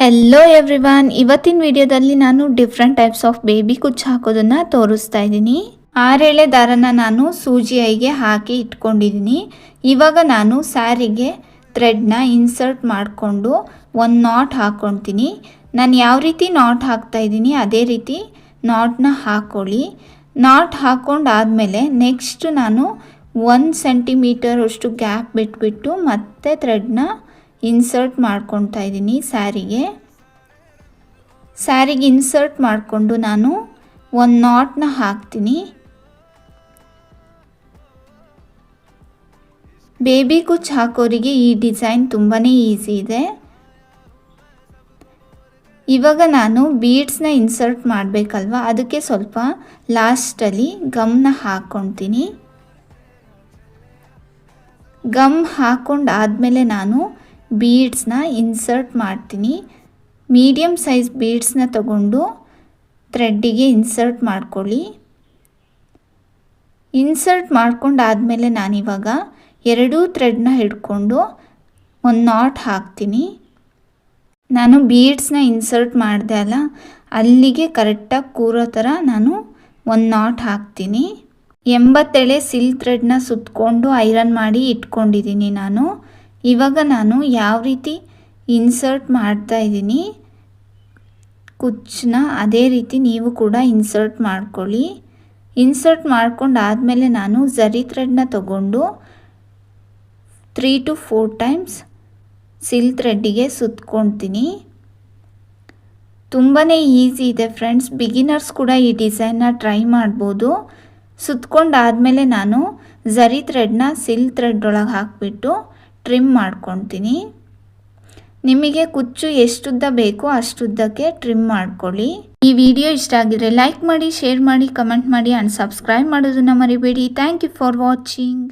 Hello everyone, ಇವತ್ತಿನ ವಿಡಿಯೋದಲ್ಲಿ ನಾನು ಡಿಫ್ರೆಂಟ್ ಟೈಪ್ಸ್ ಆಫ್ ಬೇಬಿ ಕುಚ್ಚು ಹಾಕೋದನ್ನು ತೋರಿಸ್ತಾ ಇದ್ದೀನಿ. 6 ಎಳೆ ದಾರನ ನಾನು ಸೂಜಿ ಐಗೆ ಹಾಕಿ ಇಟ್ಕೊಂಡಿದ್ದೀನಿ. ಇವಾಗ ನಾನು ಸ್ಯಾರಿಗೆ ಥ್ರೆಡ್ನ ಇನ್ಸರ್ಟ್ ಮಾಡಿಕೊಂಡು ಒಂದು ನಾಟ್ ಹಾಕ್ಕೊಳ್ತೀನಿ. ನಾನು ಯಾವ ರೀತಿ ನಾಟ್ ಹಾಕ್ತಾ ಇದ್ದೀನಿ ಅದೇ ರೀತಿ ನಾಟ್ನ ಹಾಕ್ಕೊಳ್ಳಿ. ನಾಟ್ ಹಾಕ್ಕೊಂಡಾದಮೇಲೆ ನೆಕ್ಸ್ಟ್ ನಾನು 1 ಸೆಂಟಿಮೀಟರ್ ಅಷ್ಟು ಗ್ಯಾಪ್ ಬಿಟ್ಬಿಟ್ಟು ಮತ್ತೆ ಥ್ರೆಡ್ನ ಇನ್ಸರ್ಟ್ ಮಾಡ್ಕೊತಾ ಇದ್ದೀನಿ. ಸ್ಯಾರಿಗೆ ಇನ್ಸರ್ಟ್ ಮಾಡಿಕೊಂಡು ನಾನು ಒಂದು ನಾಟ್ನ ಹಾಕ್ತೀನಿ. ಬೇಬಿ ಕುಚ್ಚು ಹಾಕೋರಿಗೆ ಈ ಡಿಸೈನ್ ತುಂಬಾ ಈಸಿ ಇದೆ. ಇವಾಗ ನಾನು ಬೀಡ್ಸ್ನ ಇನ್ಸರ್ಟ್ ಮಾಡಬೇಕಲ್ವ, ಅದಕ್ಕೆ ಸ್ವಲ್ಪ ಲಾಸ್ಟಲ್ಲಿ ಗಮ್ನ ಹಾಕ್ಕೊತೀನಿ. ಗಮ್ ಹಾಕ್ಕೊಂಡಾದಮೇಲೆ ನಾನು ಬೀಡ್ಸ್ನ ಇನ್ಸರ್ಟ್ ಮಾಡ್ತೀನಿ. ಮೀಡಿಯಮ್ ಸೈಜ್ ಬೀಡ್ಸ್ನ ತಗೊಂಡು ಥ್ರೆಡ್ಡಿಗೆ ಇನ್ಸರ್ಟ್ ಮಾಡ್ಕೊಳ್ಳಿ. ಇನ್ಸರ್ಟ್ ಮಾಡ್ಕೊಂಡಾದಮೇಲೆ ನಾನಿವಾಗ 2 ಥ್ರೆಡ್ನ ಹಿಡ್ಕೊಂಡು ಒಂದು ನಾಟ್ ಹಾಕ್ತೀನಿ. ನಾನು ಬೀಡ್ಸ್ನ ಇನ್ಸರ್ಟ್ ಮಾಡಿದೆ ಅಲ್ಲ, ಅಲ್ಲಿಗೆ ಕರೆಕ್ಟಾಗಿ ಕೂರೋ ಥರ ನಾನು ಒಂದು ನಾಟ್ ಹಾಕ್ತೀನಿ. 80 ಎಳೆ ಸಿಲ್ಕ್ ಥ್ರೆಡ್ನ ಸುತ್ತಕೊಂಡು ಐರನ್ ಮಾಡಿ ಇಟ್ಕೊಂಡಿದ್ದೀನಿ ನಾನು. ಇವಾಗ ನಾನು ಯಾವ ರೀತಿ ಇನ್ಸರ್ಟ್ ಮಾಡ್ತಾ ಇದ್ದೀನಿ ಕುಚ್ಚನ್ನ, ಅದೇ ರೀತಿ ನೀವು ಕೂಡ ಇನ್ಸರ್ಟ್ ಮಾಡ್ಕೊಳ್ಳಿ. ಇನ್ಸರ್ಟ್ ಮಾಡ್ಕೊಂಡಾದಮೇಲೆ ನಾನು ಝರಿ ಥ್ರೆಡ್ನ ತಗೊಂಡು 3 to 4 ಟೈಮ್ಸ್ ಸಿಲ್ಕ್ ಥ್ರೆಡ್ಡಿಗೆ ಸುತ್ಕೊಳ್ತೀನಿ. ತುಂಬಾ ಈಸಿ ಇದೆ ಫ್ರೆಂಡ್ಸ್, ಬಿಗಿನರ್ಸ್ ಕೂಡ ಈ ಡಿಸೈನ್ನ ಟ್ರೈ ಮಾಡ್ಬೋದು. ಸುತ್ಕೊಂಡಾದಮೇಲೆ ನಾನು ಝರಿ ಥ್ರೆಡ್ನ ಸಿಲ್ಕ್ ಥ್ರೆಡ್ ಒಳಗೆ ಹಾಕಿಬಿಟ್ಟು ಟ್ರಿಮ್ ಮಾಡ್ಕೊತೀನಿ. ನಿಮಗೆ ಕುಚ್ಚು ಎಷ್ಟುದ್ದ ಬೇಕೋ ಅಷ್ಟುದ್ದಕ್ಕೆ ಟ್ರಿಮ್ ಮಾಡ್ಕೊಳ್ಳಿ. ಈ ವಿಡಿಯೋ ಇಷ್ಟ ಆಗಿದ್ರೆ ಲೈಕ್ ಮಾಡಿ, ಶೇರ್ ಮಾಡಿ, ಕಮೆಂಟ್ ಮಾಡಿ ಆ್ಯಂಡ್ ಸಬ್ಸ್ಕ್ರೈಬ್ ಮಾಡೋದನ್ನು ಮರಿಬೇಡಿ. Thank you for watching.